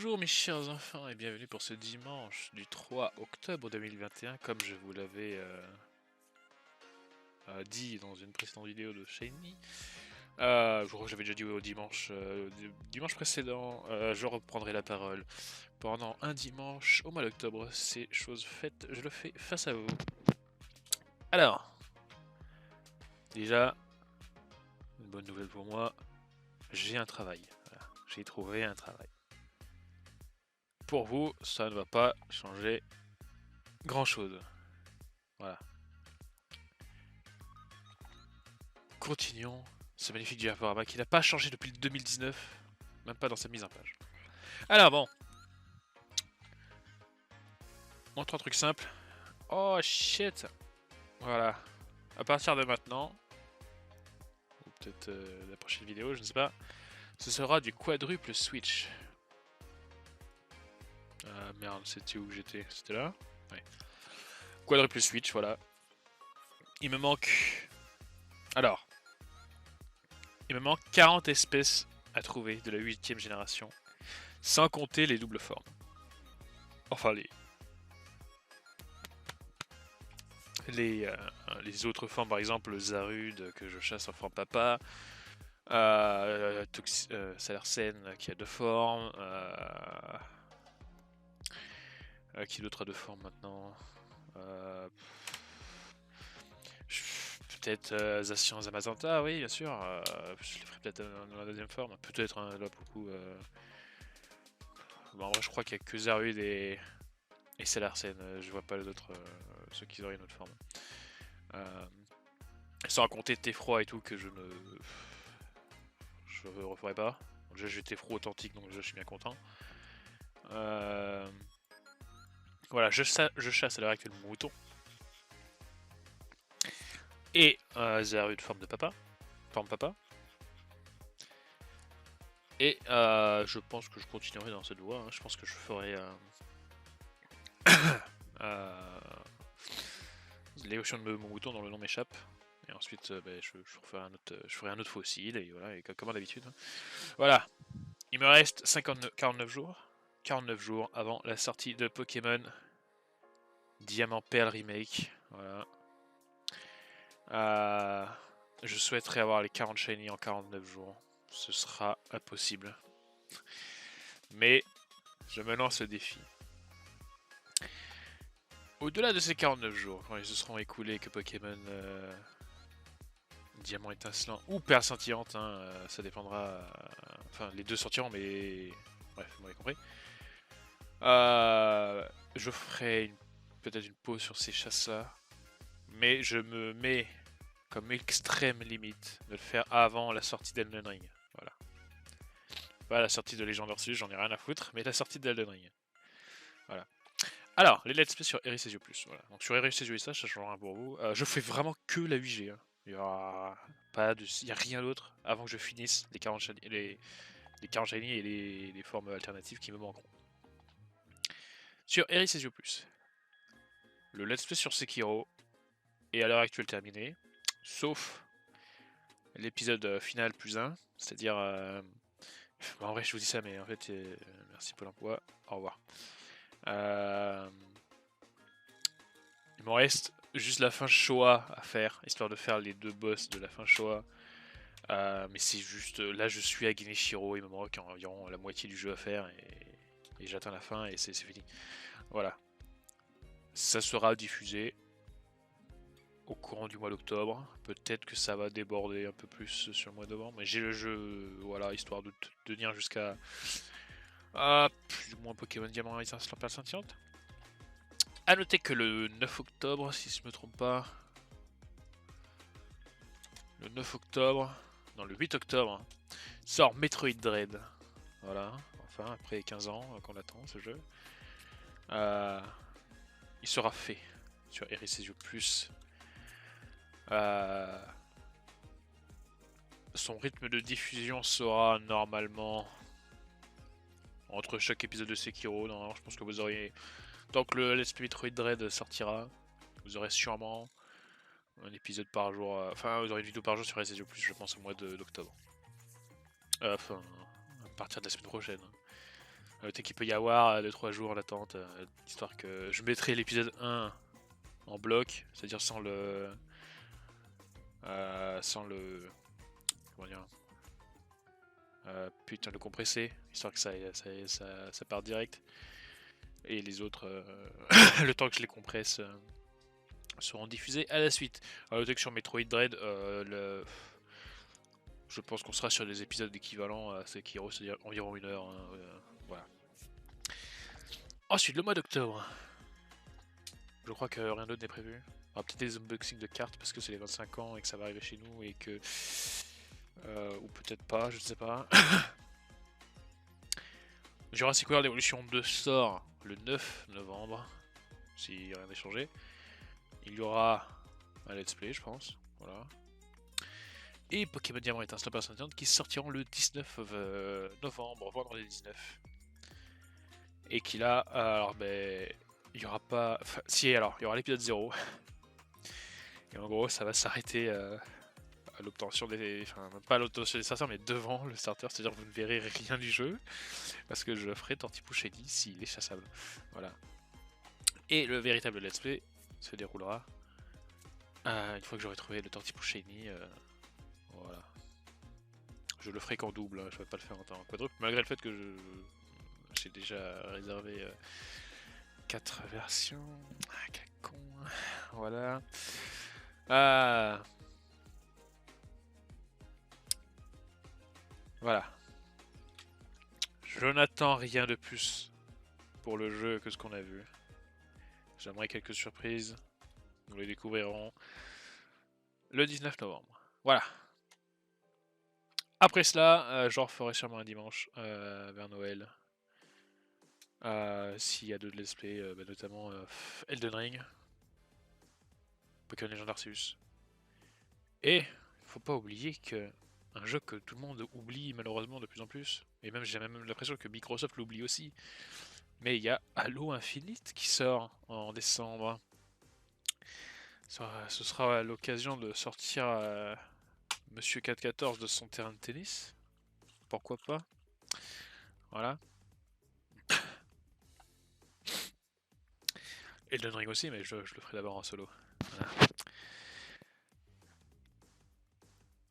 Bonjour mes chers enfants et bienvenue pour ce dimanche du 3 octobre 2021 comme je vous l'avais dit dans une précédente vidéo de Shiny. Je crois que j'avais déjà dit au dimanche précédent, je reprendrai la parole pendant un dimanche au mois d'octobre. C'est chose faite, je le fais face à vous. Alors, déjà, une bonne nouvelle pour moi, j'ai un travail. Voilà, j'ai trouvé un travail. Pour vous, ça ne va pas changer grand chose. Voilà. Continuons ce magnifique diaporama qui n'a pas changé depuis 2019, même pas dans sa mise en page. Alors bon, montre un truc simple. Oh shit. Voilà. À partir de maintenant, ou peut-être la prochaine vidéo, je ne sais pas, ce sera du quadruple switch. Ah merde, c'était où j'étais? C'était là? Ouais. Quadruple switch, voilà. Il me manque... Alors, il me manque 40 espèces à trouver de la 8ème génération, sans compter les doubles formes. Enfin, les autres formes, par exemple le Zarude que je chasse en forme papa, Salarsen qui a deux formes, qui d'autre a deux formes maintenant, peut-être Zacian Zamazanta, oui bien sûr, je les ferai peut-être dans la deuxième forme, peut-être là pour le coup. Bon, en vrai je crois qu'il n'y a que Zarude et Salarsen, je vois pas les autres, ceux qui auraient une autre forme. Sans compter Tefroid et tout que je referai pas. Déjà j'ai Tefroid authentique donc déjà je suis bien content. Voilà, je chasse à l'heure actuelle mon mouton. Et Zaru de forme de papa. Forme papa. Et je pense que je continuerai dans cette voie. Hein. Je pense que je ferai l'évolution de mon mouton dont le nom m'échappe. Et ensuite, je ferai un autre fossile, et voilà, et comme d'habitude. Hein. Voilà, il me reste 49 jours. 49 jours avant la sortie de Pokémon Diamant Perle Remake. Voilà. Je souhaiterais avoir les 40 Shiny en 49 jours. Ce sera impossible. Mais je me lance le défi. Au-delà de ces 49 jours, quand ils se seront écoulés, que Pokémon Diamant étincelant ou Perle scintillante, hein, ça dépendra. Enfin, les deux sortiront, mais bref, vous m'avez compris. Je ferai peut-être une pause sur ces chasses-là, mais je me mets comme extrême limite de le faire avant la sortie d'Elden Ring. Voilà. Pas la sortie de Legend Arceus, j'en ai rien à foutre, mais la sortie d'Elden Ring. Voilà. Alors, les let's play sur Ericesio Plus. Voilà. Donc sur Ericesio et ça changera rien pour vous. Je fais vraiment que la 8G. Hein. Il y aura pas de, il y a rien d'autre avant que je finisse les 40 shiny, les 40 shiny et les formes alternatives qui me manqueront. Sur Ericesio Plus, le let's play sur Sekiro est à l'heure actuelle terminé, sauf l'épisode final plus 1, c'est-à-dire... en vrai, je vous dis ça, mais en fait, merci Pôle emploi, au revoir. Il m'en reste juste la fin Showa à faire, histoire de faire les deux boss de la fin Showa. Mais c'est juste, là je suis à Genichiro, il me manque environ la moitié du jeu à faire et j'atteins la fin et c'est fini. Voilà. Ça sera diffusé au courant du mois d'octobre. Peut-être que ça va déborder un peu plus sur le mois de novembre, mais j'ai le jeu, voilà, histoire de tenir jusqu'à plus ou moins Pokémon Diamant et Étincelant Perle Scintillante. A noter que le 9 octobre, si je me trompe pas, le 9 octobre, non le 8 octobre, sort Metroid Dread. Voilà, enfin après 15 ans qu'on attend ce jeu. Il sera fait sur Ericesio Plus. Son rythme de diffusion sera normalement entre chaque épisode de Sekiro. Non, je pense que vous auriez... Tant que le Let's Play Metroid Dread sortira, vous aurez sûrement un épisode par jour. Enfin, vous aurez une vidéo par jour sur Ericesio Plus, je pense, au mois d'octobre. Enfin, à partir de la semaine prochaine. Peut-être qu'il peut y avoir 2-3 jours en attente, histoire que je mettrai l'épisode 1 en bloc, c'est-à-dire sans le... comment dire, putain, le compressé, histoire que ça parte direct. Et les autres, le temps que je les compresse, seront diffusés à la suite. Alors, que sur Metroid Dread, je pense qu'on sera sur des épisodes équivalents à Sekiro, c'est-à-dire environ 1 heure. Hein, voilà. Ensuite, le mois d'octobre. Je crois que rien d'autre n'est prévu. On aura peut-être des unboxings de cartes parce que c'est les 25 ans et que ça va arriver chez nous et que... ou peut-être pas, je ne sais pas. Jurassic World Evolution 2 sort le 9 novembre, si rien n'est changé. Il y aura un let's play, je pense. Voilà. Et Pokémon Diamant et Instant Personnalité qui sortiront le 19 novembre, vendredi 19. Et qui là, alors ben, il y aura pas... Enfin, si, alors, il y aura l'épisode 0. Et en gros, ça va s'arrêter à l'obtention des... Enfin, pas à l'obtention des starters, mais devant le starter, c'est-à-dire que vous ne verrez rien du jeu. Parce que je ferai Tortipou Shady s'il est chassable. Voilà. Et le véritable let's play se déroulera une fois que j'aurai trouvé le Tortipou Shady. Voilà. Je le ferai qu'en double, hein, je vais pas le faire en quadruple, malgré le fait que j'ai déjà réservé 4 versions. Ah, quel con. Voilà. Voilà. Je n'attends rien de plus pour le jeu que ce qu'on a vu. J'aimerais quelques surprises. Nous les découvrirons le 19 novembre. Voilà. Après cela, j'en referai sûrement un dimanche vers Noël. S'il y a 2 let's play, notamment Elden Ring, Pokémon Legend Arceus. Et faut pas oublier que un jeu que tout le monde oublie malheureusement de plus en plus, et même j'ai même l'impression que Microsoft l'oublie aussi, mais il y a Halo Infinite qui sort en décembre. Ce sera l'occasion de sortir Monsieur 414 de son terrain de tennis. Pourquoi pas? Voilà. Elden Ring aussi, mais je le ferai d'abord en solo. Voilà.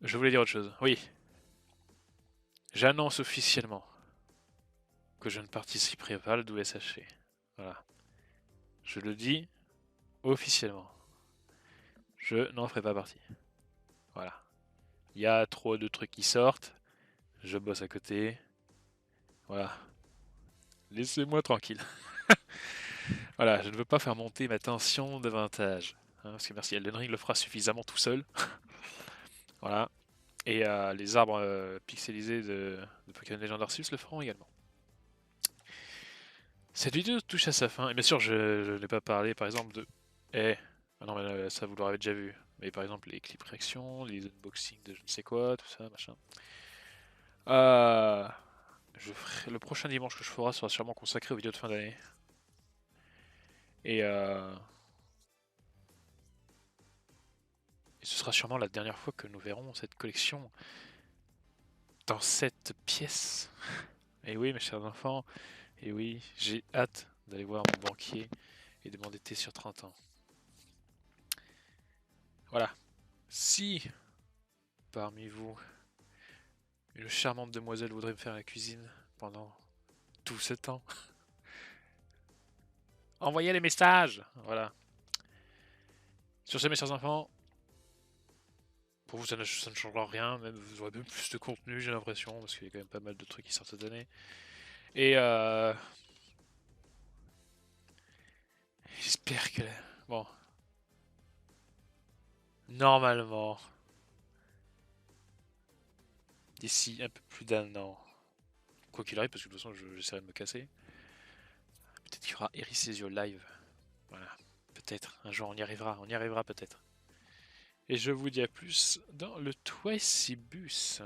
Je voulais dire autre chose. Oui. J'annonce officiellement que je ne participerai pas au WSHC. Voilà. Je le dis officiellement. Je n'en ferai pas partie. Voilà. Il y a trop de trucs qui sortent. Je bosse à côté. Voilà. Laissez-moi tranquille. Voilà, je ne veux pas faire monter ma tension davantage. Hein, parce que merci, Elden Ring le fera suffisamment tout seul. Voilà. Et les arbres pixelisés de Pokémon Legend Arceus le feront également. Cette vidéo touche à sa fin. Et bien sûr, je n'ai pas parlé par exemple de... Ah non, mais ça vous l'aurez déjà vu. Mais par exemple, les clips réactions, les unboxings de je ne sais quoi, tout ça, machin. Le prochain dimanche que je ferai sera sûrement consacré aux vidéos de fin d'année. Et ce sera sûrement la dernière fois que nous verrons cette collection dans cette pièce. Et oui, mes chers enfants, et oui, j'ai hâte d'aller voir mon banquier et de m'endetter sur 30 ans. Voilà. Si, parmi vous, une charmante demoiselle voudrait me faire la cuisine pendant tout ce temps, envoyez les messages. Voilà. Sur ce, mes chers enfants, pour vous, ça ne changera rien. Même, vous aurez même plus de contenu, j'ai l'impression, parce qu'il y a quand même pas mal de trucs qui sortent cette année. Et j'espère que... Bon. Normalement, d'ici un peu plus d'1 an, quoi qu'il arrive, parce que de toute façon, j'essaierai de me casser. Peut-être qu'il y aura Ericesio live. Voilà. Peut-être. Un jour, on y arrivera. On y arrivera peut-être. Et je vous dis à plus dans le Twicibus.